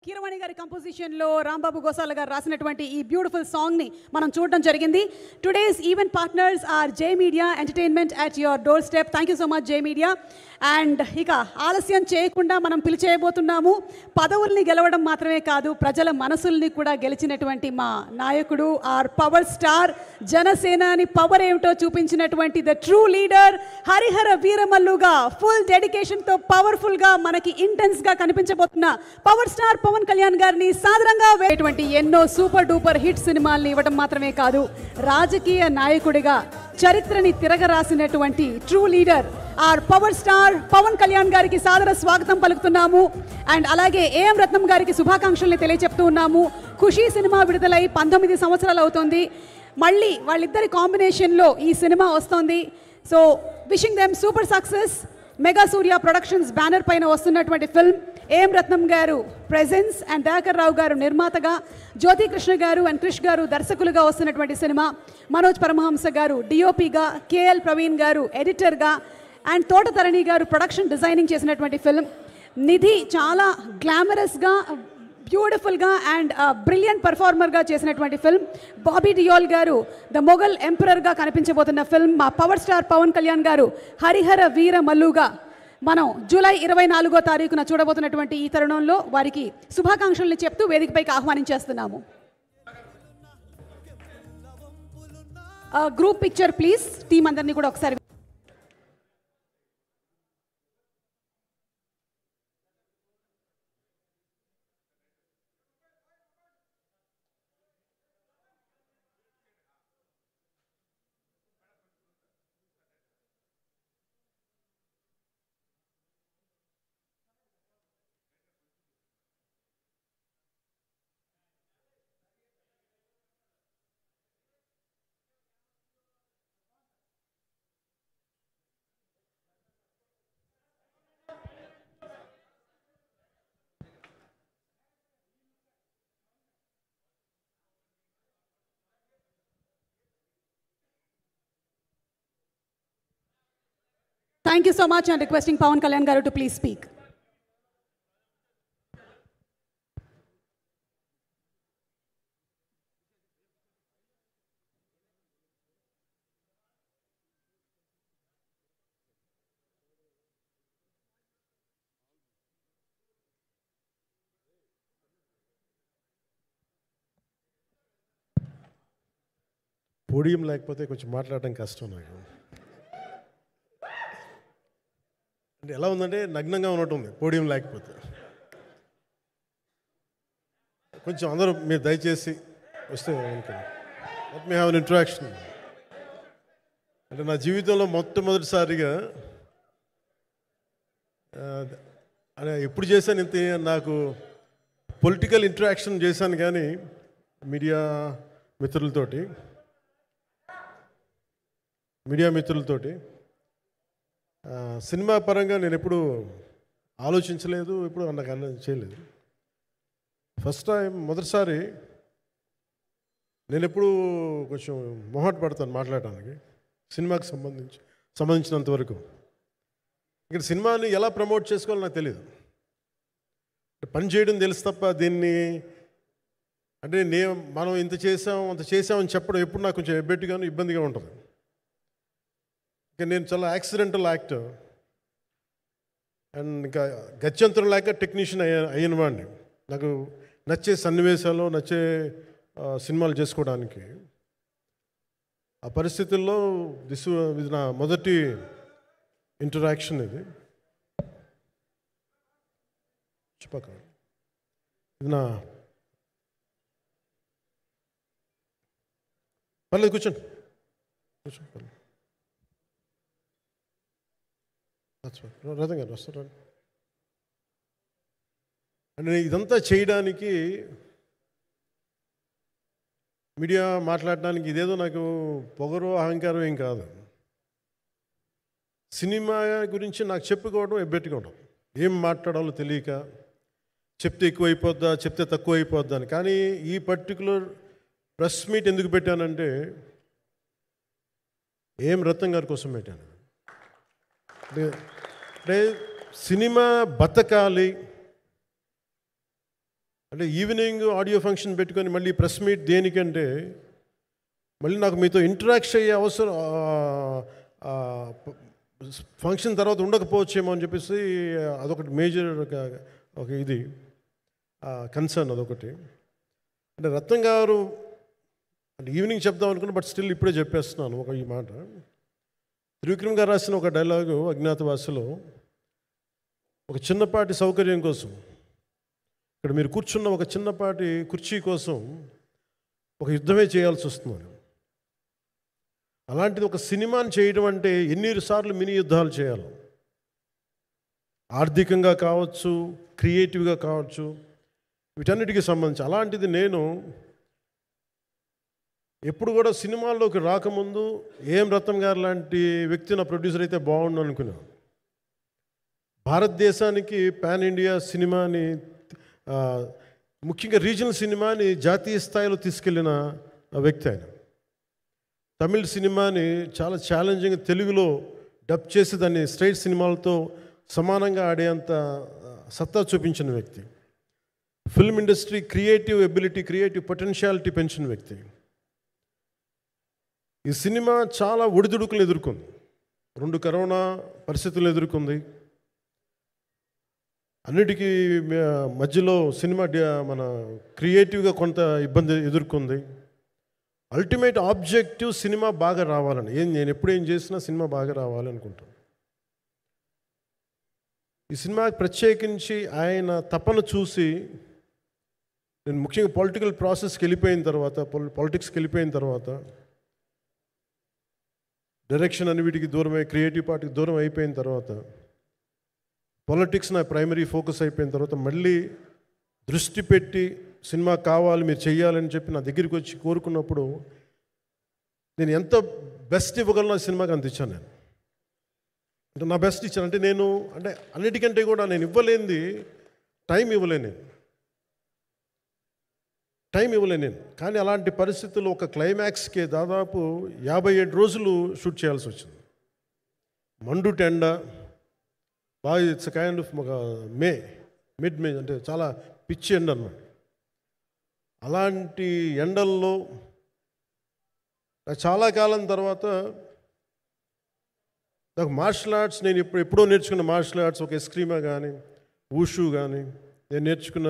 కీరవాణి గారి కంపోజిషన్లో రాంబాబు గోసాల గారు రాసినటువంటి ఈ బ్యూటిఫుల్ సాంగ్ని మనం చూడడం జరిగింది. Today's event partners R J media entertainment at your door step. Thank you so much J media. And ఇక ఆలస్యం చేయకుండా మనం పిలిచేయబోతున్నాము. పదవుల్ని గెలవడం మాత్రమే కాదు, ప్రజల మనసుల్ని కూడా గెలిచినటువంటి మా నాయకుడు, ఆర్ పవర్ స్టార్, జనసేనాని పవర్ ఏమిటో చూపించినటువంటి ద ట్రూ లీడర్ హరిహర వీరమల్లుగా ఫుల్ డెడికేషన్తో పవర్ఫుల్గా మనకి ఇంటెన్స్గా కనిపించబోతున్న పవర్ స్టార్ పవన్ కళ్యాణ్ గారిని సాదరంగా వేటువంటి ఎన్నో సూపర్ డూపర్ హిట్ సినిమాల్ని ఇవ్వడం మాత్రమే కాదు, రాజకీయ నాయకుడిగా చరిత్రని తిరగరాసినటువంటి true leader our power star Pawan Kalyan గారికి సాదర స్వాగతం పలుకుతున్నాము. అండ్ అలాగే ఏఎం రత్నం గారికి శుభాకాంక్షల్ని తెలియజెప్తూ ఉన్నాము. ఖుషీ సినిమా విడుదలై 19 సంవత్సరాలు అవుతుంది. మళ్ళీ వాళ్ళిద్దరి కాంబినేషన్లో ఈ సినిమా వస్తుంది. So wishing them super success. Mega Surya productions banner పైన వస్తున్నటువంటి ఫిల్మ్, ఏఎం రత్నం గారు ప్రెజెన్స్ అండ్ దయాకర్ రావు గారు నిర్మాతగా, జ్యోతి కృష్ణ గారు అండ్ క్రిష్ గారు దర్శకులుగా వస్తున్నటువంటి సినిమా, మనోజ్ పరమహంస గారు డిఓపిగా, కేఎల్ ప్రవీణ్ గారు ఎడిటర్గా అండ్ తోటతరణి గారు ప్రొడక్షన్ డిజైనింగ్ చేసినటువంటి ఫిల్మ్. నిధి చాలా గ్లామరస్గా, బ్యూటిఫుల్గా అండ్ బ్రిలియంట్ పర్ఫార్మర్గా చేసినటువంటి ఫిల్మ్. బాబీ డియోల్ గారు ద మొఘల్ ఎంపరర్గా కనిపించబోతున్న ఫిల్మ్. మా పవర్ స్టార్ పవన్ కళ్యాణ్ గారు హరిహర వీర మల్లుగా మనం జూలై 24వ తారీఖున చూడబోతున్నటువంటి ఈ తరుణంలో వారికి శుభాకాంక్షల్ని చెప్తూ వేదికపైకి ఆహ్వానించేస్తున్నాము. Group picture please. టీం అందరినీ కూడా ఒకసారి. Thank you so much and requesting Pawan Kalyan Garu to please speak. Podium లేకపోతే కొంచెం మాట్లాడడం కష్టం నాకు. అంటే ఎలా ఉందంటే నగ్నంగా ఉన్నట్టుంది పోడియం లేకపోతే. కొంచెం అందరూ మీరు దయచేసి వస్తే let me have an interaction. అంటే నా జీవితంలో మొట్టమొదటిసారిగా అంటే ఎప్పుడు చేశాను ఇంత, నాకు పొలిటికల్ ఇంట్రాక్షన్ చేశాను కానీ మీడియా మిత్రులతోటి సినిమా పరంగా నేను ఎప్పుడు ఆలోచించలేదు, ఎప్పుడు నాకు చేయలేదు. ఫస్ట్ టైం మొదటిసారి నేను ఎప్పుడు కొంచెం మొహాట పడతాను మాట్లాడటానికి సినిమాకి సంబంధించినంత వరకు. ఇక్కడ సినిమాని ఎలా ప్రమోట్ చేసుకోవాలో నాకు తెలియదు. పని చేయడం తెలుసు తప్ప దీన్ని అంటే మనం ఇంత చేసామని చెప్పడం ఎప్పుడు నాకు కొంచెం ఎబ్బెట్టుగాను ఇబ్బందిగా ఉంటుంది. ఇంకా నేను చాలా యాక్సిడెంటల్ యాక్టర్ అండ్ ఇంకా గత్యంతరం లేక టెక్నీషియన్ అయిన వాడిని. నాకు నచ్చే సన్నివేశాలు, నచ్చే సినిమాలు చేసుకోవడానికి ఆ పరిస్థితుల్లో ఇది నా మొదటి ఇంటరాక్షన్. ఇది నా పర్లేదు కూర్చోండి. రథం గారు వస్తారు అంటే ఇదంతా చేయడానికి, మీడియా మాట్లాడడానికి ఇదేదో నాకు పొగరు అహంకారం ఏం కాదు. సినిమా గురించి నాకు చెప్పుకోవడం ఎబ్బెట్టుగా ఉండదు. ఏం మాట్లాడాలో తెలియక చెప్తే ఎక్కువైపోద్దా, చెప్తే తక్కువ అయిపోద్దా అని. కానీ ఈ పర్టికులర్ ప్రెస్ మీట్ ఎందుకు పెట్టానంటే ఏం రత్నం గారి కోసం పెట్టాను. అంటే సినిమా బతకాలి, అంటే ఈవినింగ్ ఆడియో ఫంక్షన్ పెట్టుకొని మళ్ళీ ప్రెస్ మీట్ దేనికంటే మళ్ళీ నాకు మీతో ఇంటరాక్ట్ అయ్యే అవసరం ఫంక్షన్ తర్వాత ఉండకపోవచ్చేమో అని చెప్పేసి అదొకటి మేజర్ ఒక ఇది కన్సర్న్ అదొకటి. అంటే రత్నం గారు అంటే ఈవినింగ్ చెప్దాం అనుకున్నా, బట్ స్టిల్ ఇప్పుడే చెప్పేస్తున్నాను ఈ మాట. త్రివిక్రమ్ గారు రాసిన ఒక డైలాగు అజ్ఞాతవాసిలో, ఒక చిన్నపాటి సౌకర్యం కోసం, ఇక్కడ మీరు కూర్చున్న ఒక చిన్నపాటి కుర్చీ కోసం ఒక యుద్ధమే చేయాల్సి వస్తుంది. అలాంటిది ఒక సినిమాని చేయడం అంటే ఎన్నిసార్లు మినీ యుద్ధాలు చేయాలి, ఆర్థికంగా కావచ్చు, క్రియేటివ్గా కావచ్చు, వీటన్నిటికీ సంబంధించి. అలాంటిది నేను ఎప్పుడు కూడా సినిమాల్లోకి రాకముందు ఏం రత్నం గారు లాంటి వ్యక్తి నా ప్రొడ్యూసర్ అయితే బాగుండు అనుకున్నాను. భారతదేశానికి పాన్ ఇండియా సినిమాని, ముఖ్యంగా రీజనల్ సినిమాని జాతీయ స్థాయిలో తీసుకెళ్ళిన వ్యక్తి ఆయన. తమిళ్ సినిమాని చాలా ఛాలెంజింగ్ తెలుగులో డబ్ చేసి దాన్ని స్ట్రైట్ సినిమాలతో సమానంగా ఆడేంత సత్తా చూపించిన వ్యక్తి. Film industry creative ability, creative potentiality పెంచిన వ్యక్తి. ఈ సినిమా చాలా ఒడిదుడుకులు ఎదుర్కొంది, 2 కరోనా పరిస్థితులు ఎదుర్కొంది. అన్నిటికీ మధ్యలో సినిమా మన క్రియేటివ్గా కొంత ఇబ్బంది ఎదుర్కొంది. అల్టిమేట్ ఆబ్జెక్టివ్ సినిమా బాగా రావాలని, నేను ఎప్పుడేం చేసినా సినిమా బాగా రావాలి అనుకుంటాను. ఈ సినిమాకి ప్రత్యేకించి ఆయన తపన చూసి నేను ముఖ్యంగా పొలిటికల్ ప్రాసెస్కి వెళ్ళిపోయిన తర్వాత, పాలిటిక్స్కి వెళ్ళిపోయిన తర్వాత, డైరెక్షన్ అని వీటికి దూరమై క్రియేటివ్ పార్టీకి దూరం అయిపోయిన తర్వాత, పాలిటిక్స్ నా ప్రైమరీ ఫోకస్ అయిపోయిన తర్వాత మళ్ళీ దృష్టి పెట్టి సినిమా కావాలి, మీరు చెయ్యాలని చెప్పి నా దగ్గరికి వచ్చి కోరుకున్నప్పుడు నేను ఎంత బెస్ట్ ఇవ్వగలను ఆ సినిమాకి అంత ఇచ్చాను. నేను అంటే నా బెస్ట్ ఇచ్చాను. అంటే నేను అంటే అన్నిటికంటే కూడా నేను ఇవ్వలేనిది టైం ఇవ్వలేను, నేను. కానీ అలాంటి పరిస్థితుల్లో ఒక క్లైమాక్స్కి దాదాపు 57 రోజులు షూట్ చేయాల్సి వచ్చింది. మండు టెండ బాగా, ఇట్స్ కైండ్ ఆఫ్ ఒక మిడ్ మే, అంటే చాలా పిచ్చి ఎండ అన్నమాట. అలాంటి ఎండల్లో చాలా కాలం తర్వాత నాకు మార్షల్ ఆర్ట్స్, నేను ఎప్పుడో నేర్చుకున్న మార్షల్ ఆర్ట్స్, ఒక ఎస్క్రీమా కానీ, ఊషు కానీ, నేను నేర్చుకున్న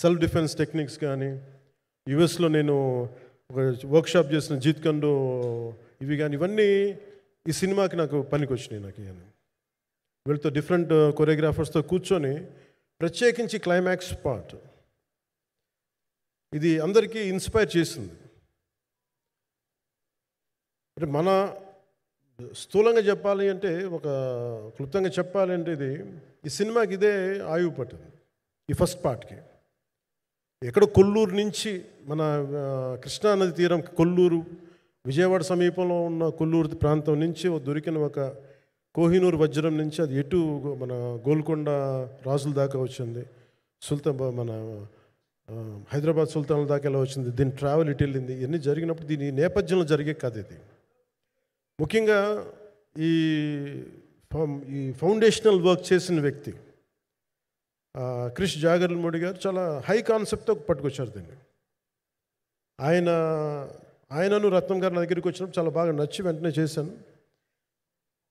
సెల్ఫ్ డిఫెన్స్ టెక్నిక్స్ కానీ, యుఎస్లో నేను ఒక వర్క్షాప్ చేసిన జీత్ కండో ఇవి కానీ, ఇవన్నీ ఈ సినిమాకి నాకు పనికి వచ్చినాయి. నాకు వీళ్ళతో డిఫరెంట్ కొరియోగ్రాఫర్స్తో కూర్చొని ప్రత్యేకించి క్లైమాక్స్ పార్ట్ ఇది అందరికీ ఇన్స్పైర్ చేసింది. అంటే మన స్థూలంగా చెప్పాలి అంటే, ఒక క్లుప్తంగా చెప్పాలి అంటే, ఈ సినిమాకి ఇదే ఆయువు పట్టింది. ఈ ఫస్ట్ పార్ట్కి ఎక్కడో కొల్లూరు నుంచి, మన కృష్ణానది తీరం కొల్లూరు, విజయవాడ సమీపంలో ఉన్న కొల్లూరు ప్రాంతం నుంచి దొరికిన ఒక కోహినూరు వజ్రం నుంచి అది ఎటు మన గోల్కొండ రాజుల దాకా వచ్చింది, మన హైదరాబాద్ సుల్తాన్ల దాకా ఎలా వచ్చింది, దీని ట్రావెల్ ఇటు వెళ్ళింది. ఇవన్నీ జరిగినప్పుడు దీని నేపథ్యంలో జరిగే కథ ఇది. ముఖ్యంగా ఈ ఫౌండేషనల్ వర్క్ చేసిన వ్యక్తి క్రిష్ జాగర్లమూడి గారు చాలా హై కాన్సెప్ట్తో పట్టుకొచ్చారు దీన్ని. ఆయనను రత్నం గారు నా దగ్గరికి వచ్చినప్పుడు చాలా బాగా నచ్చి వెంటనే చేశాను.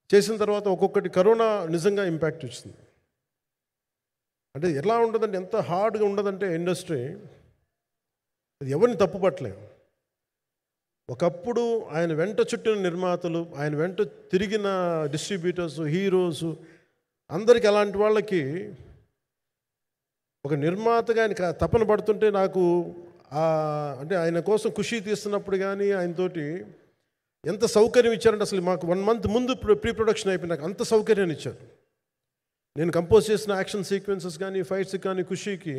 చేసిన తర్వాత ఒక్కొక్కటి కరోనా నిజంగా ఇంపాక్ట్ వచ్చింది. అంటే ఎలా ఉండదంటే, ఎంత హార్డ్గా ఉండదంటే ఇండస్ట్రీ, అది ఎవరిని తప్పు పట్టలేదు. ఒకప్పుడు ఆయన వెంట చుట్టిన నిర్మాతలు, ఆయన వెంట తిరిగిన డిస్ట్రిబ్యూటర్స్, హీరోస్, అందరికి అలాంటి వాళ్ళకి ఒక నిర్మాతగా ఆయన తపన పడుతుంటే నాకు అంటే ఆయన కోసం ఖుషి తీస్తున్నప్పుడు కానీ ఆయనతోటి ఎంత సౌకర్యం ఇచ్చారంటే, అసలు మాకు 1 month ముందు ప్రీ ప్రొడక్షన్ అయిపోయి నాకు అంత సౌకర్యాన్ని ఇచ్చారు. నేను కంపోజ్ చేసిన యాక్షన్ సీక్వెన్సెస్ కానీ, ఫైట్స్ కానీ, ఖుషీకి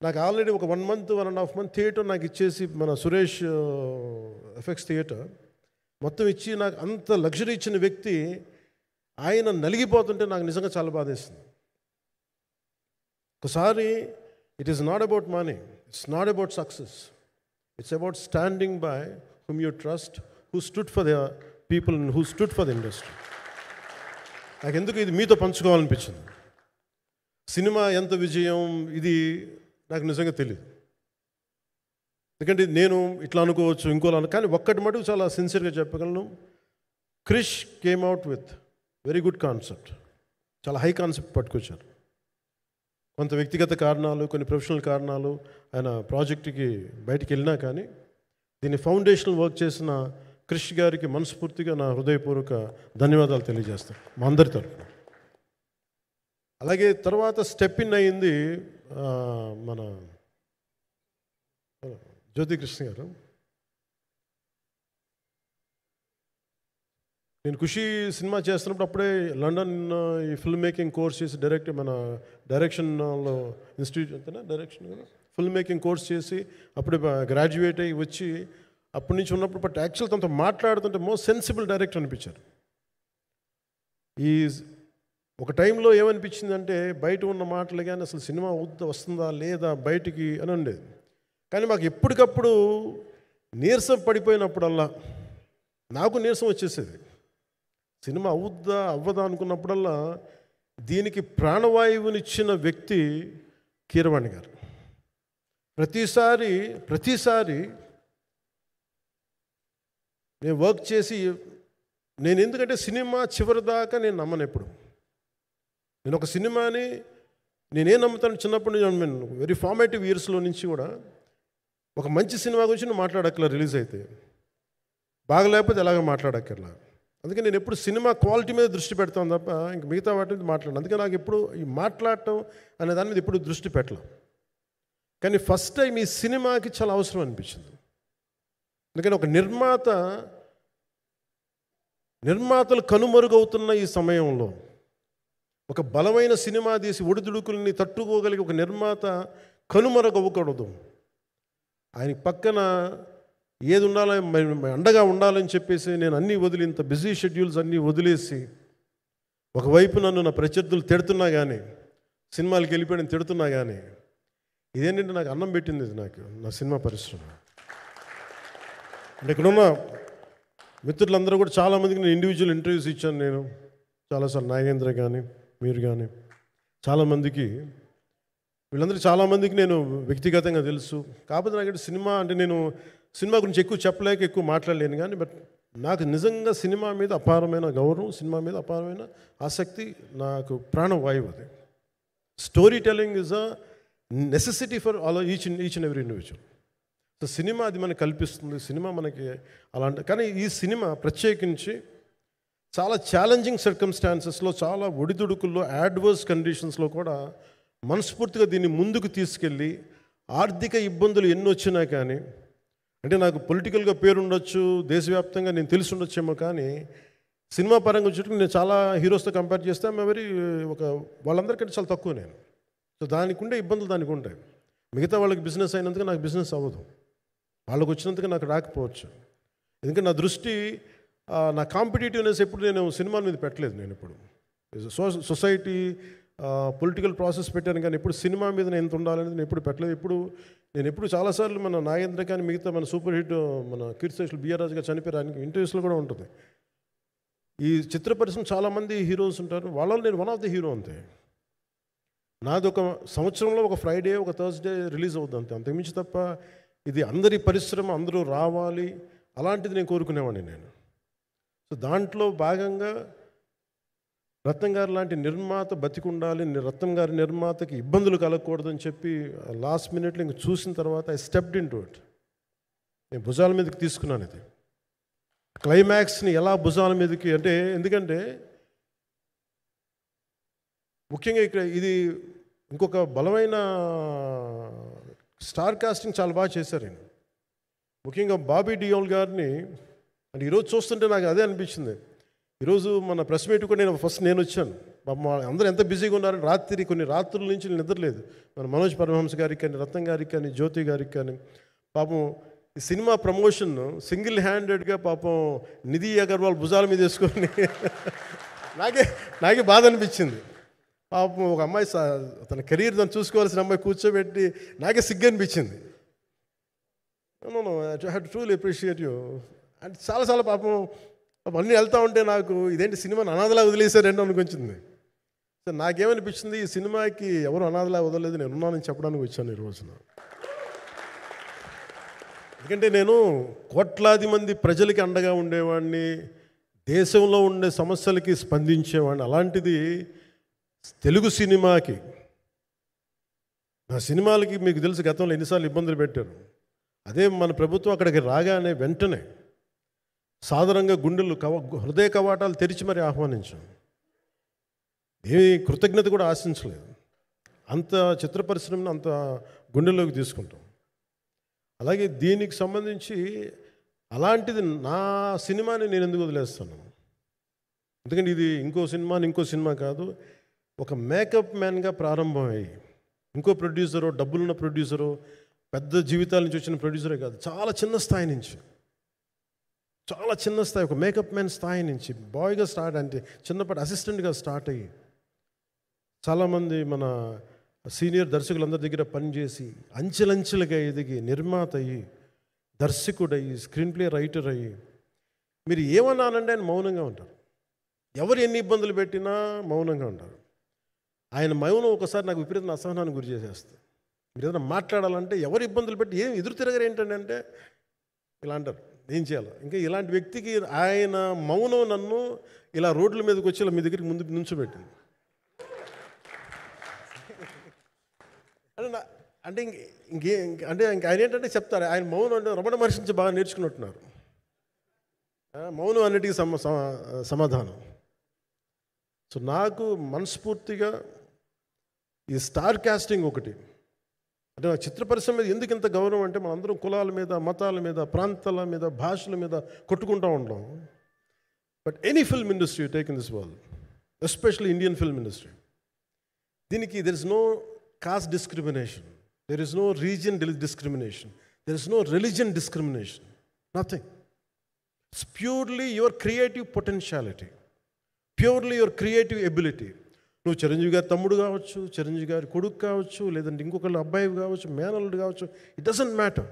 నాకు ఆల్రెడీ ఒక 1 month 1.5 month థియేటర్ నాకు ఇచ్చేసి, మన సురేష్ ఎఫెక్ట్స్ థియేటర్ మొత్తం ఇచ్చి నాకు అంత లగ్జరీ ఇచ్చిన వ్యక్తి ఆయన నలిగిపోతుంటే నాకు నిజంగా చాలా బాధేస్తుంది. ఒకసారి it is not about money, it's not about success, it's about standing by whom you trust, who stood for the people and who stood for the industry. నాకు ఎందుకు ఇది మీతో పంచుకోవాలనిపించింది. సినిమా ఎంత విజయం, ఇది నాకు నిజంగా తెలియదు. ఎందుకంటే నేను ఇట్లా అనుకోవచ్చు, ఇంకోలా కానీ ఒక్కటి మటుకు చాలా సిన్సియర్గా చెప్పగలను. Krish came out with very good concept. చాలా హై కాన్సెప్ట్ పట్టుకొచ్చారు. కొంత వ్యక్తిగత కారణాలు, కొన్ని ప్రొఫెషనల్ కారణాలు ఆయన ప్రాజెక్టుకి బయటికి వెళ్ళినా కానీ దీన్ని ఫౌండేషనల్ వర్క్ చేసిన క్రిష్ గారికి మనస్ఫూర్తిగా నా హృదయపూర్వక ధన్యవాదాలు తెలియజేస్తాను మా అందరి తరఫున. అలాగే తర్వాత స్టెప్ ఇన్ అయింది మన జ్యోతికృష్ణ గారు. నేను ఖుషి సినిమా చేస్తున్నప్పుడు అప్పుడే లండన్ ఈ ఫిల్మ్ మేకింగ్ కోర్స్ చేసి మన డైరెక్షన్లో ఇన్స్టిట్యూట్ అంతేనా డైరెక్షన్ ఫిల్మ్ మేకింగ్ కోర్స్ చేసి అప్పుడే గ్రాడ్యుయేట్ అయ్యి వచ్చి అప్పటి నుంచి ఉన్నప్పుడు బట్ యాక్చువల్ తనతో మాట్లాడుతుంటే మోస్ట్ సెన్సిబుల్ డైరెక్టర్ అనిపించారు. ఈ ఒక టైంలో ఏమనిపించిందంటే బయట ఉన్న మాటలు కానీ అసలు సినిమా వస్తుందా లేదా బయటికి అని ఉండేది. కానీ మాకు ఎప్పటికప్పుడు నీరసం పడిపోయినప్పుడల్లా నాకు నీరసం వచ్చేసేది. సినిమా అవుద్దా అవ్వదా అనుకున్నప్పుడల్లా దీనికి ప్రాణవాయువునిచ్చిన వ్యక్తి కీరవాణి గారు. ప్రతిసారి నేను వర్క్ చేసి నేను ఎందుకంటే సినిమా చివరిదాకా నేను నమ్మను. ఎప్పుడు నేను ఒక సినిమాని నేనేం నమ్ముతాను, చిన్నప్పటి నుంచి వెరీ ఫార్మేటివ్ ఇయర్స్లో నుంచి కూడా ఒక మంచి సినిమా గురించి నువ్వు మాట్లాడక్కర్లా, రిలీజ్ అయితే బాగలేకపోతే ఎలాగ మాట్లాడక్కర్లా. అందుకే నేను ఎప్పుడు సినిమా క్వాలిటీ మీద దృష్టి పెడతాను తప్ప ఇంక మిగతా వాటి మీద మాట్లాడను. అందుకే నాకు ఎప్పుడు ఈ మాట్లాడటం అనే దాని మీద ఎప్పుడు దృష్టి పెట్టలేం. కానీ ఫస్ట్ టైం ఈ సినిమాకి చాలా అవసరం అనిపించింది. ఎందుకంటే ఒక నిర్మాతలు కనుమరుగవుతున్న ఈ సమయంలో ఒక బలమైన సినిమా తీసి ఒడిదుడుకుల్ని తట్టుకోగలిగి ఒక నిర్మాత కనుమరుగవ్వకూడదు. ఆయన పక్కన ఏది ఉండాలని అండగా ఉండాలని చెప్పేసి నేను అన్నీ వదిలి ఇంత బిజీ షెడ్యూల్స్ అన్నీ వదిలేసి ఒకవైపు నన్ను నా ప్రత్యర్థులు తిడుతున్నా కానీ సినిమాలకు వెళ్ళిపోయిన తిడుతున్నా కానీ ఇదేంటంటే నాకు అన్నం పెట్టింది. ఇది నాకు నా సినిమా పరిశ్రమ అంటే ఇక్కడున్న మిత్రులందరూ కూడా చాలామందికి నేను ఇండివిజువల్ ఇంటర్వ్యూస్ ఇచ్చాను. నేను చాలాసార్లు నాగేంద్ర కానీ మీరు కానీ చాలామందికి వీళ్ళందరికీ చాలామందికి నేను వ్యక్తిగతంగా తెలుసు. కాకపోతే నాకంటే సినిమా అంటే నేను సినిమా గురించి ఎక్కువ చెప్పలేక ఎక్కువ మాట్లాడలేను. కానీ బట్ నాకు నిజంగా సినిమా మీద అపారమైన గౌరవం, సినిమా మీద అపారమైన ఆసక్తి, నాకు ప్రాణవాయువు. అది story telling is a necessity for all each and every individual. So cinema అది మనకు కల్పిస్తుంది, సినిమా మనకి అలాంటి. కానీ ఈ సినిమా ప్రత్యేకించి చాలా ఛాలెంజింగ్ సర్కమ్స్టాన్సెస్లో, చాలా ఒడిదుడుకుల్లో, యాడ్వర్స్ కండిషన్స్లో కూడా మనస్ఫూర్తిగా దీన్ని ముందుకు తీసుకెళ్ళి ఆర్థిక ఇబ్బందులు ఎన్ని వచ్చినా కానీ అంటే నాకు పొలిటికల్గా పేరు ఉండొచ్చు, దేశవ్యాప్తంగా నేను తెలిసి ఉండొచ్చేమో, కానీ సినిమా పరంగా వచ్చేటప్పుడు నేను చాలా హీరోస్తో కంపేర్ చేస్తే వెరీ వాళ్ళందరికంటే చాలా తక్కువ నేను. సో దానికి ఉండే ఇబ్బందులు దానికి ఉంటాయి. మిగతా వాళ్ళకి బిజినెస్ అయినందుకు నాకు బిజినెస్ అవ్వదు, వాళ్ళకి వచ్చినందుకు నాకు రాకపోవచ్చు. ఎందుకంటే నా దృష్టి నా కాంపిటేటివ్నెస్ ఎప్పుడు నేను సినిమాల మీద పెట్టలేదు. నేను ఇప్పుడు సొసైటీ పొలిటికల్ ప్రాసెస్ పెట్టాను, కానీ ఎప్పుడు సినిమా మీద నేను ఎంత ఉండాలనేది నేను ఎప్పుడు పెట్టలేదు. నేను ఎప్పుడు చాలాసార్లు మన నాగేంద్ర కానీ మిగతా మన సూపర్ హిట్ మన కీర్తిశేషులు బిఆర్ రాజు గారు చనిపోయారు, ఆయనకి ఇంటర్వ్యూస్లో కూడా ఉంటుంది. ఈ చిత్ర పరిశ్రమ చాలామంది హీరోస్ ఉంటారు, వాళ్ళలో నేను వన్ ఆఫ్ ది హీరో అంతే. నాది ఒక సంవత్సరంలో ఒక ఫ్రైడే ఒక థర్స్డే రిలీజ్ అవుతుంది అంతే, అంతకుమించి తప్ప ఇది అందరి పరిశ్రమ, అందరూ రావాలి అలాంటిది నేను కోరుకునేవాడిని నేను. సో దాంట్లో భాగంగా రత్నం గారు లాంటి నిర్మాత బతికుండాలి, రత్నం గారి నిర్మాతకి ఇబ్బందులు కలగకూడదని చెప్పి లాస్ట్ మినిట్లో ఇంక చూసిన తర్వాత I stepped in to it. నేను భుజాల మీదకి తీసుకున్నాను ఇది. క్లైమాక్స్ని ఎలా భుజాల మీదకి అంటే, ఎందుకంటే ముఖ్యంగా ఇక్కడ ఇది ఇంకొక బలమైన స్టార్ కాస్టింగ్ చాలా బాగా చేశారు ఆయన. ముఖ్యంగా బాబీ డియోల్ గారిని అంటే ఈరోజు చూస్తుంటే నాకు అదే అనిపించింది. ఈరోజు మన ప్రెస్ మీట్ కూడా నేను వచ్చాను. అందరూ ఎంత బిజీగా ఉన్నారని కొన్ని రాత్రుల నుంచి నిద్రలేదు. మన మనోజ్ పరమహంస గారికి కానీ, రత్నం గారికి కానీ, జ్యోతి గారికి కానీ పాపం ఈ సినిమా ప్రమోషన్ సింగిల్ హ్యాండెడ్గా పాపం నిధి అగర్వాల్ భుజాల మీద వేసుకొని నాకే బాధ అనిపించింది. పాపం ఒక అమ్మాయి తన కెరీర్ తను చూసుకోవాల్సిన అమ్మాయి కూర్చోబెట్టి నాకే సిగ్గు అనిపించింది. I have to truly appreciate you. అంటే చాలా పాపం అన్నీ వెళ్తూ ఉంటే నాకు ఇదేంటి సినిమాని అనాథలా వదిలేశారంటే అనిపించింది. సో నాకేమనిపించింది, ఈ సినిమాకి ఎవరు అనాథలా వదలలేదు, నేను ఉన్నానని చెప్పడానికి వచ్చాను ఈ రోజున. ఎందుకంటే నేను కోట్లాది మంది ప్రజలకి అండగా ఉండేవాడిని, దేశంలో ఉండే సమస్యలకి స్పందించేవాడిని. అలాంటిది తెలుగు సినిమాకి, నా సినిమాలకి మీకు తెలుసు గతంలో ఎన్నిసార్లు ఇబ్బందులు పెట్టారు. అదే మన ప్రభుత్వం అక్కడికి రాగానే వెంటనే సాధారణంగా గుండెలు హృదయ కవాటాలు తెరిచి మరి ఆహ్వానించాం. ఏమి కృతజ్ఞత కూడా ఆశించలేదు. అంత చిత్ర పరిశ్రమను అంత గుండెల్లోకి తీసుకుంటాం. అలాగే దీనికి సంబంధించి అలాంటిది నా సినిమాని నేను ఎందుకు వదిలేస్తాను? ఎందుకంటే ఇది ఇంకో సినిమా కాదు. ఒక మేకప్ మ్యాన్గా ప్రారంభమయ్యి ఇంకో ప్రొడ్యూసరో, డబ్బులున్న ప్రొడ్యూసరో, పెద్ద జీవితాల నుంచి వచ్చిన ప్రొడ్యూసరే కాదు, చాలా చిన్న స్థాయి నుంచి, చాలా చిన్న స్థాయి, ఒక మేకప్ మ్యాన్ స్థాయి నుంచి బాయ్గా స్టార్ట్, అంటే చిన్నపాటి అసిస్టెంట్గా స్టార్ట్ అయ్యి చాలామంది మన సీనియర్ దర్శకులందరి దగ్గర పనిచేసి అంచెలంచెలుగా ఎదిగి నిర్మాత అయ్యి, దర్శకుడయ్యి, స్క్రీన్ ప్లే రైటర్ అయ్యి, మీరు ఏమన్నానండి ఆయన మౌనంగా ఉంటారు. ఎవరు ఎన్ని ఇబ్బందులు పెట్టినా మౌనంగా ఉంటారు. ఆయన మౌనం ఒకసారి నాకు విపరీత అసహనానికి గురి చేసేస్తుంది. మీరు ఏదైనా మాట్లాడాలంటే ఎవరు ఇబ్బందులు పెట్టి ఏం ఎదురు తిరగరు ఏంటండి అంటే ఇలా అంటారు, ఏం చేయాలి. ఇంకా ఇలాంటి వ్యక్తికి ఆయన మౌనం నన్ను ఇలా రోడ్ల మీదకి వచ్చి ఇలా మీ దగ్గరికి ముందు నుంచోబెట్టింది. అంటే అంటే ఆయన ఏంటంటే చెప్తారు, ఆయన మౌనం అంటే రమణ మహర్షి నుంచి బాగా నేర్చుకున్నట్టున్నారు. మౌనం అన్నిటికీ సమాధానం. సో నాకు మనస్ఫూర్తిగా ఈ స్టార్ కాస్టింగ్ ఒకటి, అంటే నా చిత్ర పరిశ్రమ మీద ఎందుకు ఇంత గౌరవం అంటే మనందరం కులాల మీద, మతాల మీద, ప్రాంతాల మీద, భాషల మీద కొట్టుకుంటూ ఉంటాం. But any film industry you take in this world, especially Indian film industry, దీనికి there is no caste discrimination, there is no region discrimination, there is no religion discrimination, nothing. It's purely your creative potentiality, purely your creative ability. నువ్వు చిరంజీవి గారి తమ్ముడు కావచ్చు, చిరంజీవి గారి కొడుకు కావచ్చు, లేదంటే ఇంకొకళ్ళు అబ్బాయి కావచ్చు, మేనల్లుడు కావచ్చు, ఇట్ డజంట్ మ్యాటర్.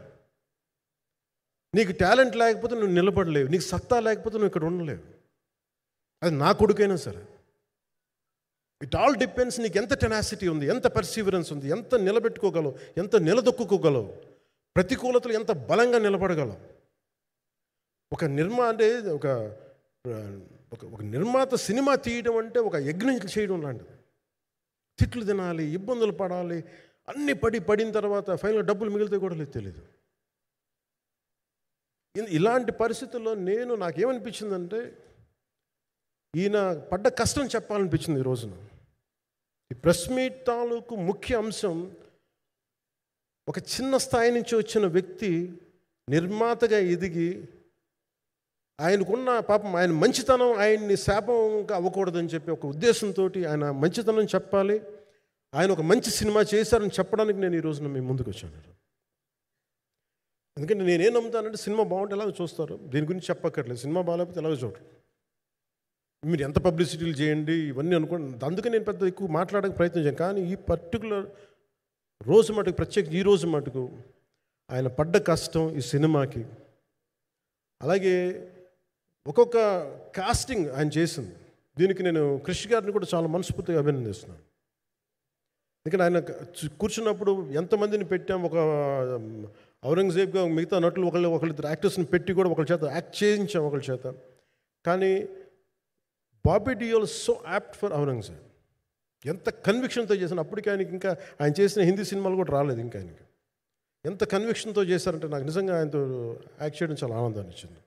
నీకు టాలెంట్ లేకపోతే నువ్వు నిలబడలేవు, నీకు సత్తా లేకపోతే నువ్వు ఇక్కడ ఉండలేవు. అది నా కొడుకైనా సరే. ఇట్ ఆల్ డిపెండ్స్ నీకు ఎంత టెనాసిటీ ఉంది, ఎంత పర్సీవరెన్స్ ఉంది, ఎంత నిలబెట్టుకోగలవు, ఎంత నిలదొక్కుకోగలవు, ప్రతికూలతలు ఎంత బలంగా నిలబడగలవు. ఒక నిర్మాత సినిమా తీయడం అంటే ఒక యజ్ఞం చేయడం లాంటిది. తిట్లు తినాలి, ఇబ్బందులు పడాలి, అన్నీ పడిన తర్వాత ఫైనల్ డబ్బులు మిగిలితే కూడా లేదు తెలియదు. ఇలాంటి పరిస్థితుల్లో నాకేమనిపించిందంటే ఈయన పడ్డ కష్టం చెప్పాలనిపించింది ఈ రోజున. ఈ ప్రెస్ మీట్ తాలూకు ముఖ్య అంశం, ఒక చిన్న స్థాయి నుంచి వచ్చిన వ్యక్తి నిర్మాతగా ఎదిగి, ఆయనకున్న పాపం ఆయన మంచితనం ఆయన్ని శాపంగా అవ్వకూడదని చెప్పి ఒక ఉద్దేశంతో ఆయన మంచితనం చెప్పాలి, ఆయన ఒక మంచి సినిమా చేశారని చెప్పడానికి నేను ఈ రోజున మీ ముందుకు వచ్చాను. ఎందుకంటే నేనేం నమ్ముతానంటే సినిమా బాగుంటే ఎలాగో చూస్తారు, దీని గురించి చెప్పక్కర్లేదు. సినిమా బాగాలేకపోతే ఎలాగో చూడరు, మీరు ఎంత పబ్లిసిటీలు చేయండి ఇవన్నీ అనుకోండి. అందుకే నేను పెద్ద ఎక్కువ మాట్లాడడానికి ప్రయత్నం చేయను. కానీ ఈ పర్టికులర్ రోజు మటుకు, ప్రత్యేక ఈ రోజు మటుకు ఆయన పడ్డ కష్టం ఈ సినిమాకి, అలాగే ఒక్కొక్క కాస్టింగ్ ఆయన చేసింది, దీనికి నేను క్రిష్ గారిని కూడా చాలా మనస్ఫూర్తిగా అభినందిస్తున్నాను. ఎందుకంటే ఆయన కూర్చున్నప్పుడు ఎంతమందిని పెట్టాం, ఒక ఔరంగజేబ్గా మిగతా నటులు ఒకళ్ళిద్దరు యాక్టర్స్ని పెట్టి కూడా ఒకళ్ళ చేత యాక్ట్ చేయించాం ఒకళ్ళ చేత. కానీ Bobby Deol so apt for Aurangzeb, ఎంత కన్విక్షన్తో చేశాను. అప్పటికి ఆయనకి ఇంకా ఆయన చేసిన హిందీ సినిమాలు కూడా రాలేదు ఇంకా ఆయనకి. ఎంత కన్విక్షన్తో చేశారంటే నాకు నిజంగా ఆయనతో యాక్ట్ చేయడం చాలా ఆనందాన్ని ఇచ్చింది.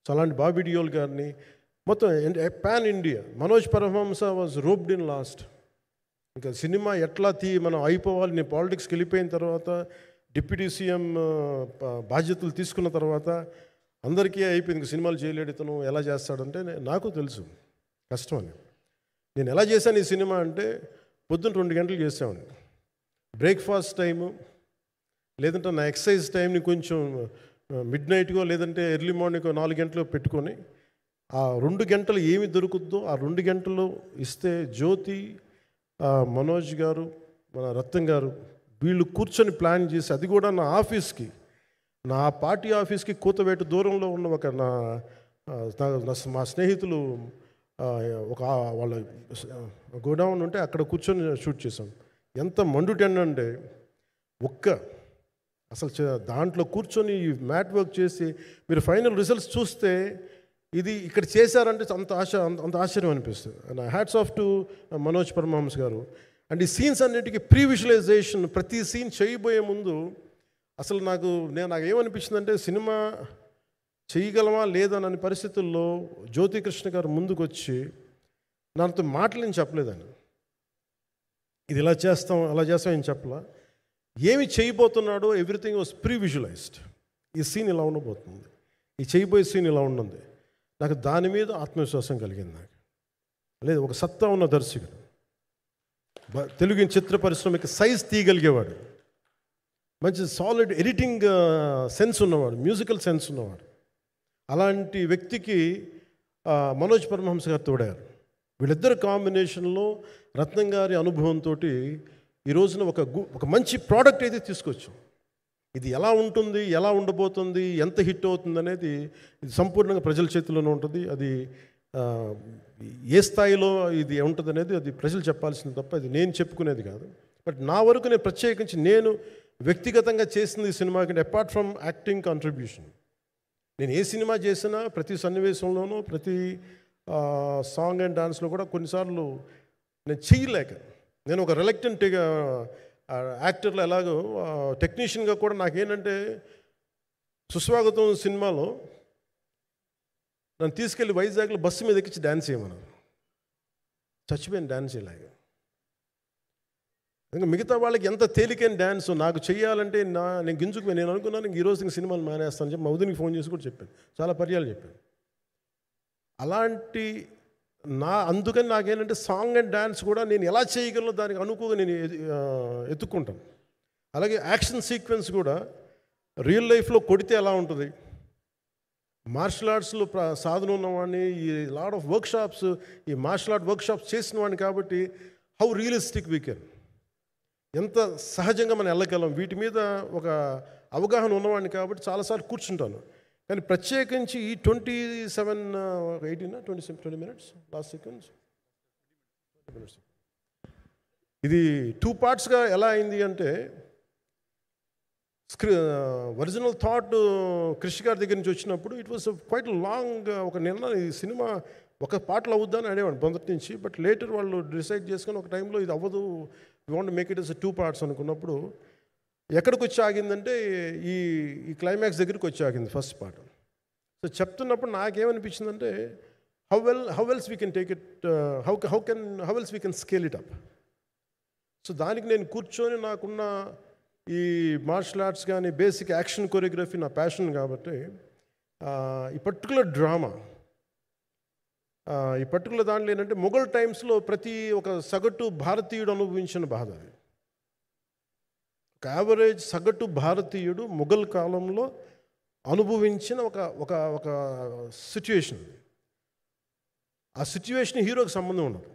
సో అలాంటి బాబీ డియోల్ గారిని మొత్తం pan India, Manoj Paramahamsa was roped in last. ఇంకా సినిమా ఎట్లా మనం అయిపోవాలి, నేను పాలిటిక్స్కి వెళ్ళిపోయిన తర్వాత, డిప్యూటీ సీఎం బాధ్యతలు తీసుకున్న తర్వాత అందరికీ అయిపోయింది, ఇంకా సినిమాలు చేయలేడు ఇతను, ఎలా చేస్తాడంటే నాకు తెలుసు కష్టం అని. నేను ఎలా చేశాను ఈ సినిమా అంటే, పొద్దున్న 2 గంటలు చేసామండి, బ్రేక్ఫాస్ట్ టైము, లేదంటే నా ఎక్సర్సైజ్ టైంని కొంచెం మిడ్ నైట్గో లేదంటే ఎర్లీ మార్నింగ్ 4 గంటలు పెట్టుకొని, ఆ 2 గంటలు ఏమి దొరుకుద్దో ఆ 2 గంటలు ఇస్తే జ్యోతి, మనోజ్ గారు, మన రత్నం గారు, వీళ్ళు కూర్చొని ప్లాన్ చేసి, అది కూడా నా ఆఫీస్కి, నా పార్టీ ఆఫీస్కి కూతవేటు దూరంలో ఉన్న ఒక మా స్నేహితులు ఒక వాళ్ళ గోడౌన్ ఉంటే అక్కడ కూర్చొని షూట్ చేసాం. ఎంత మండుటెండ అంటే అసలు దాంట్లో కూర్చొని మ్యాట్ వర్క్ చేసి మీరు ఫైనల్ రిజల్ట్స్ చూస్తే ఇది ఇక్కడ చేశారంటే అంత ఆశ్చర్యం అనిపిస్తుంది. And hats off to Manoj Paramahamsa garu. And ఈ సీన్స్ అన్నిటికీ ప్రీ విజువలైజేషన్, ప్రతి సీన్ చేయబోయే ముందు అసలు నాకు ఏమనిపించిందంటే సినిమా చేయగలమా లేదనని పరిస్థితుల్లో జ్యోతికృష్ణ గారు ముందుకు వచ్చి నాతో మాటలు నేను చెప్పలేదని, ఇది ఇలా చేస్తాం అలా చేస్తాం ఏం చెప్పలా, ఏమి చేయబోతున్నాడో ఎవ్రీథింగ్ వాజ్ ప్రీ విజువలైజ్డ్. ఈ సీన్ ఇలా ఉండబోతుంది, ఈ చేయబోయే సీన్ ఇలా ఉంటుంది. నాకు దాని మీద ఆత్మవిశ్వాసం కలిగింది. నాకు లేదు, ఒక సత్తా ఉన్న దర్శకుడు, తెలుగు చిత్ర పరిశ్రమకి సైజ్ తీయగలిగేవాడు, మంచి సాలిడ్ ఎడిటింగ్ సెన్స్ ఉన్నవాడు, మ్యూజికల్ సెన్స్ ఉన్నవాడు. అలాంటి వ్యక్తికి మనోజ్ పరమహంస గారు తోడారు. వీళ్ళిద్దరు కాంబినేషన్లో రత్నం గారి అనుభవంతో ఈ రోజున ఒక మంచి ప్రోడక్ట్ అయితే తీసుకొచ్చాం. ఇది ఎలా ఉంటుంది, ఎలా ఉండబోతుంది, ఎంత హిట్ అవుతుంది అనేది ఇది సంపూర్ణంగా ప్రజల చేతిలోనే ఉంటుంది. అది ఏ స్థాయిలో ఇది ఉంటుంది అనేది అది ప్రజలు చెప్పాల్సింది తప్ప అది నేను చెప్పుకునేది కాదు. బట్ నా వరకు నేను ప్రత్యేకించి నేను వ్యక్తిగతంగా చేసింది ఈ సినిమాకి అపార్ట్ ఫ్రమ్ యాక్టింగ్ కాంట్రిబ్యూషన్, నేను ఏ సినిమా చేసినా ప్రతి సన్నివేశంలోనూ ప్రతి సాంగ్ అండ్ డాన్స్లో కూడా కొన్నిసార్లు నేను చేయలేక, నేను ఒక రిలక్టెంట్ యాక్టర్లో ఎలాగో టెక్నీషియన్గా కూడా నాకేంటంటే సుస్వాగతం సినిమాలో నన్ను తీసుకెళ్ళి వైజాగ్లో బస్సు మీద ఎక్కించి డ్యాన్స్ చేయమన్నారు. చచ్చిపోయాను డ్యాన్స్ చేయలేక. ఇంకా మిగతా వాళ్ళకి ఎంత తేలికైన డ్యాన్స్ నాకు చేయాలంటే నేను గింజుకుపోయి నేను అనుకున్నాను ఈరోజు ఇంక సినిమాలు మానేస్తాను చెప్పి మౌదినికి ఫోన్ చేసి కూడా చెప్పాను, చాలా పర్యాలు చెప్పాను. అలాంటి అందుకని నాకేంటంటే సాంగ్ అండ్ డ్యాన్స్ కూడా నేను ఎలా చేయగలను దానికి అనుకోగా నేను ఎత్తుక్కుంటాను. అలాగే యాక్షన్ సీక్వెన్స్ కూడా రియల్ లైఫ్లో కొడితే ఎలా ఉంటుంది, మార్షల్ ఆర్ట్స్లో సాధన ఉన్నవాడిని, ఈ లాట్ ఆఫ్ వర్క్షాప్స్, ఈ మార్షల్ ఆర్ట్ వర్క్షాప్స్ చేసిన వాడిని కాబట్టి హౌ రియలిస్టిక్ వీ కెన్, ఎంత సహజంగా మనం వెళ్ళగలం, వీటి మీద ఒక అవగాహన ఉన్నవాడిని కాబట్టి చాలాసార్లు కూర్చుంటాను. కానీ ప్రత్యేకించి ఈ 20 minutes లాస్ట్ సెకండ్స్ ఇది 2 పార్ట్స్గా ఎలా అయింది అంటే ఒరిజినల్ థాట్ క్రిష్ గారి దగ్గర నుంచి వచ్చినప్పుడు ఇట్ వాస్ క్వైట్ లాంగ్. ఈ సినిమా ఒక పాటలు అవుద్దని అనేవాడు మొదటి నుంచి. బట్ లేటర్ వాళ్ళు డిసైడ్ చేసుకొని ఒక టైంలో ఇది అవ్వదు, we want make it is 2 parts అనుకున్నప్పుడు ఎక్కడికి వచ్చి ఆగిందంటే ఈ క్లైమాక్స్ దగ్గరికి వచ్చి ఆగింది ఫస్ట్ పార్ట్. సో చెప్తున్నప్పుడు నాకేమనిపించిందంటే how else we can take it, how else we can scale it up. So దానికి నేను కూర్చొని నాకున్న ఈ మార్షల్ ఆర్ట్స్ కానీ బేసిక్ యాక్షన్ కొరియోగ్రఫీ నా ప్యాషన్ కాబట్టి ఈ పర్టికులర్ డ్రామా, ఈ పర్టికులర్ దాంట్లో ఏంటంటే మొఘల్ టైమ్స్లో ప్రతి ఒక సగటు భారతీయుడు అనుభవించిన బాధ అది. ఒక యావరేజ్ సగటు భారతీయుడు మొఘల్ కాలంలో అనుభవించిన ఒక సిచ్యువేషన్. ఆ సిచ్యువేషన్ హీరోకి సంబంధం ఉండదు,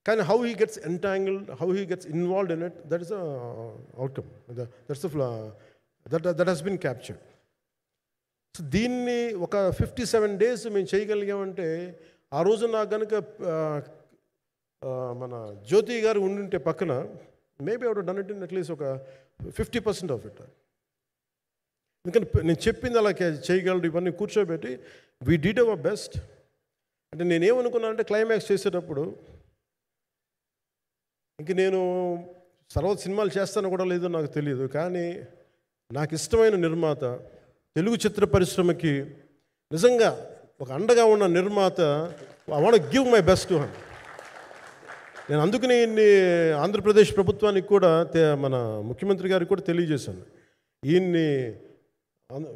కానీ how he gets entangled, how he gets involved in it, that is the outcome, that has been captured. So దీన్ని ఒక 57 days మేము చేయగలిగామంటే ఆ రోజు నాకు కనుక మన జ్యోతి గారు ఉండుంటే పక్కన maybe out done it in at least ఒక 50% ఆఫ్ ఇట్. ఎందుకంటే నేను చెప్పింది అలా చేయగలరు ఇవన్నీ కూర్చోబెట్టి వీ డిడ్ అవర్ బెస్ట్. అంటే నేనేమనుకున్నాను అంటే క్లైమాక్స్ చేసేటప్పుడు ఇంక నేను తర్వాత సినిమాలు చేస్తానో కూడా లేదో నాకు తెలియదు, కానీ నాకు ఇష్టమైన నిర్మాత, తెలుగు చిత్ర పరిశ్రమకి నిజంగా ఒక అండగా ఉన్న నిర్మాత, I want give my best to him. నేను అందుకని ఆంధ్రప్రదేశ్ ప్రభుత్వానికి కూడా మన ముఖ్యమంత్రి గారికి కూడా తెలియజేశాను, ఈయన్ని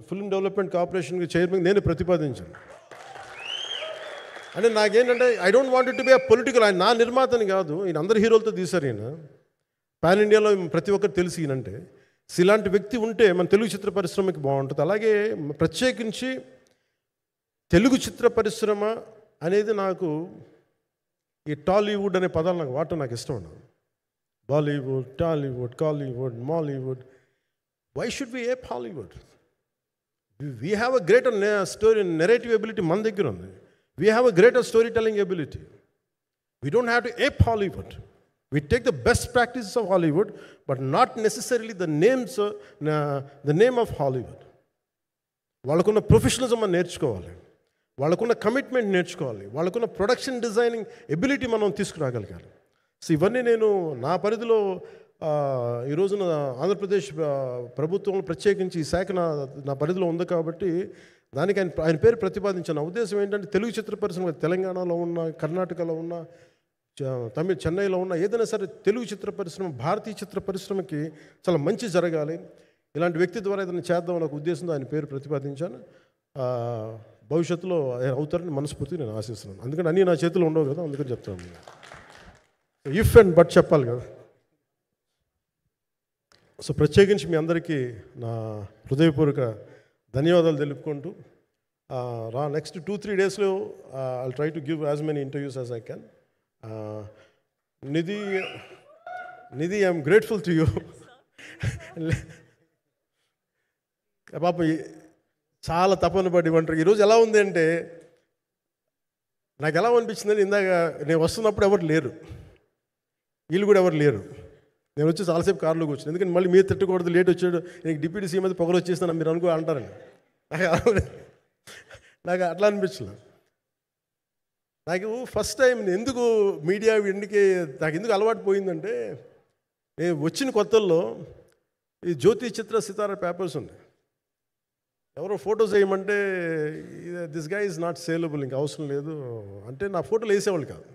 ఫిల్మ్ డెవలప్మెంట్ కార్పొరేషన్కి చైర్మన్ నేను ప్రతిపాదించాను. అంటే నాకేంటంటే I don't want it to be a political, ఆయన నా నిర్మాతని కాదు, ఈయన అందరు హీరోలతో తీశారు, ఈయన పాన్ ఇండియాలో ప్రతి ఒక్కరు తెలిసి ఈయనంటే. ఇలాంటి వ్యక్తి ఉంటే మన తెలుగు చిత్ర పరిశ్రమకి బాగుంటుంది. అలాగే ప్రత్యేకించి తెలుగు చిత్ర పరిశ్రమ అనేది నాకు ఈ టాలీవుడ్ అనే పదాలు నాకు వాడటం నాకు ఇష్టం ఉండదు. Bollywood, Tollywood, Kollywood, Mollywood, why should we ape Hollywood? We have a greater story narrative ability మన దగ్గర ఉంది. We have a greater storytelling ability. We don't have to ape Hollywood. We take the best practices of Hollywood, but not necessarily the name of Hollywood. వాళ్ళకున్న professionalism మనం నేర్చుకోవాలి, వాళ్ళకున్న commitment నేర్చుకోవాలి, వాళ్ళకున్న production designing ability మనం తీసుకురాగలగాలి. So ఇవన్నీ నేను నా పరిధిలో ఈ రోజున ఆంధ్రప్రదేశ్ ప్రభుత్వం ప్రత్యేకించి ఈ శాఖ నా పరిధిలో ఉంది కాబట్టి దానికి ఆయన పేరు ప్రతిపాదించాను. నా ఉద్దేశం ఏంటంటే తెలుగు చిత్ర పరిశ్రమ తెలంగాణలో ఉన్న, కర్ణాటకలో ఉన్న, చెన్నైలో ఉన్న ఏదైనా సరే తెలుగు చిత్ర పరిశ్రమ, భారతీయ చిత్ర పరిశ్రమకి చాలా మంచి జరగాలి, ఇలాంటి వ్యక్తి ద్వారా ఏదైనా చేద్దామని ఒక ఉద్దేశంతో ఆయన పేరు ప్రతిపాదించాను. భవిష్యత్తులో ఆయన అవుతారని మనస్ఫూర్తిగా నేను ఆశిస్తున్నాను. అందుకని అన్నీ నా చేతిలో ఉండవు కదా, అందుకని చెప్తాను. ఇఫ్ అండ్ బట్ చెప్పాలి కదా. సో ప్రత్యేకించి మీ అందరికీ నా హృదయపూర్వక ధన్యవాదాలు తెలుపుకుంటూ నెక్స్ట్ 2-3 డేస్లో I'll try to give as many interviews as I can. Nidhi I'm grateful to you. పాప చాలా తపన పడి ఇవ్వంటారు. ఈరోజు ఎలా ఉంది అంటే నాకు ఎలా అనిపించిందని, ఇందాక నేను వస్తున్నప్పుడు ఎవరు లేరు, వీళ్ళు కూడా ఎవరు లేరు. నేను వచ్చి చాలాసేపు కారులో కూర్చుని, ఎందుకంటే మళ్ళీ మీరు తిట్టకూడదు, లేట్ వచ్చాడు, నీకు డిప్యూటీ సీఎం అయితే పొగలు వచ్చేస్తాను మీరు అంటారని. నాకు అట్లా అనిపించలేదు. నాకు ఫస్ట్ టైం ఎందుకు మీడియా నాకు ఎందుకు అలవాటు పోయిందంటే, నేను వచ్చిన కొత్తల్లో ఈ జ్యోతి చిత్ర సితారా పేపర్స్ ఉన్నాయి. ఎవరో ఫొటోస్ వేయమంటే దిస్ గా ఈజ్ నాట్ సేలబుల్, ఇంకా అవసరం లేదు అంటే నా ఫోటోలు వేసేవాళ్ళు కాదు.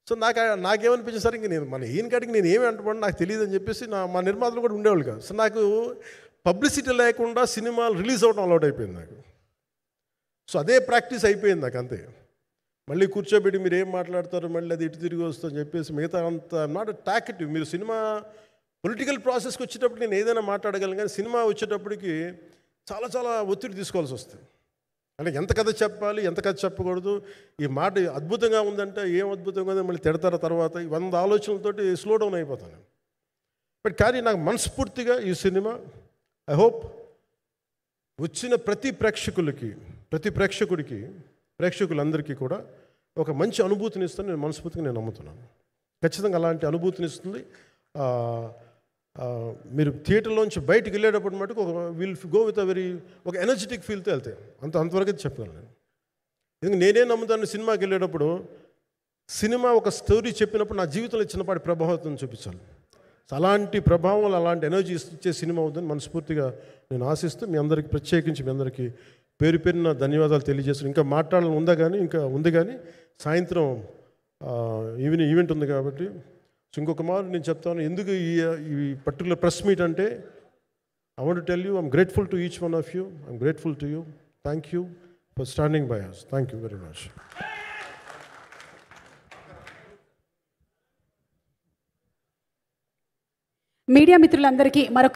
సో నాకేమనిపించింది సార్, ఇంక నేను ఈయన కాడికి నేను ఏమి అంటున్నాను నాకు తెలియదు అని చెప్పేసి మా నిర్మాతలు కూడా ఉండేవాళ్ళు కాదు. సో నాకు పబ్లిసిటీ లేకుండా సినిమాలు రిలీజ్ అవ్వడం అలవాటు అయిపోయింది నాకు. సో అదే ప్రాక్టీస్ అయిపోయింది నాకు అంతే. మళ్ళీ కూర్చోబెట్టి మీరు ఏం మాట్లాడతారు, మళ్ళీ అది ఇటు తిరిగి వస్తుందని చెప్పేసి మిగతా అంత నాట్ టాకెటివ్. మీరు సినిమా పొలిటికల్ ప్రాసెస్కి వచ్చేటప్పుడు నేను ఏదైనా మాట్లాడగలను, కానీ సినిమా వచ్చేటప్పటికి చాలా చాలా ఒత్తిడి తీసుకోవాల్సి వస్తుంది. అంటే ఎంత కథ చెప్పాలి, ఎంత కథ చెప్పకూడదు, ఈ మాట అద్భుతంగా ఉందంటే ఏం అద్భుతంగా ఉందో మళ్ళీ తిడతారు తర్వాత, 100 ఆలోచనలతోటి స్లో డౌన్ అయిపోతాను. బట్ కానీ నాకు మనస్ఫూర్తిగా ఈ సినిమా ఐ హోప్ వచ్చిన ప్రతి ప్రేక్షకులందరికీ కూడా ఒక మంచి అనుభూతిని ఇస్తాను నేను మనస్ఫూర్తిగా నేను నమ్ముతున్నాను. ఖచ్చితంగా అలాంటి అనుభూతిని ఇస్తుంది. మీరు థియేటర్లోంచి బయటికి వెళ్ళేటప్పుడు మటుకు విల్ గో విత్ ఒక ఎనర్జెటిక్ ఫీల్తో వెళ్తాయి. అంతవరకు అయితే చెప్పగలను నేను. ఎందుకంటే నేనే నమ్ముతాను, సినిమాకి వెళ్ళేటప్పుడు సినిమా ఒక స్టోరీ చెప్పినప్పుడు నా జీవితంలో చిన్నపాటి ప్రభావం చూపించాలి. అలాంటి ప్రభావం, అలాంటి ఎనర్జీ ఇచ్చే సినిమా అవుతుందని మనస్ఫూర్తిగా నేను ఆశిస్తూ మీ అందరికీ ప్రత్యేకించి మీ అందరికీ పేరు పేరున ధన్యవాదాలు తెలియజేస్తాను. ఇంకా మాట్లాడాలని ఉంది కానీ సాయంత్రం ఈవెంట్ ఉంది కాబట్టి. సో ఇంకొక మారు నేను చెప్తాను ఎందుకు ఈ పర్టికులర్ ప్రెస్ మీట్ అంటే, I want to tell you I'm grateful to each one of you. I'm grateful to you. Thank you for standing by us. Thank you very much. Media మిత్రులందరికీ మరొక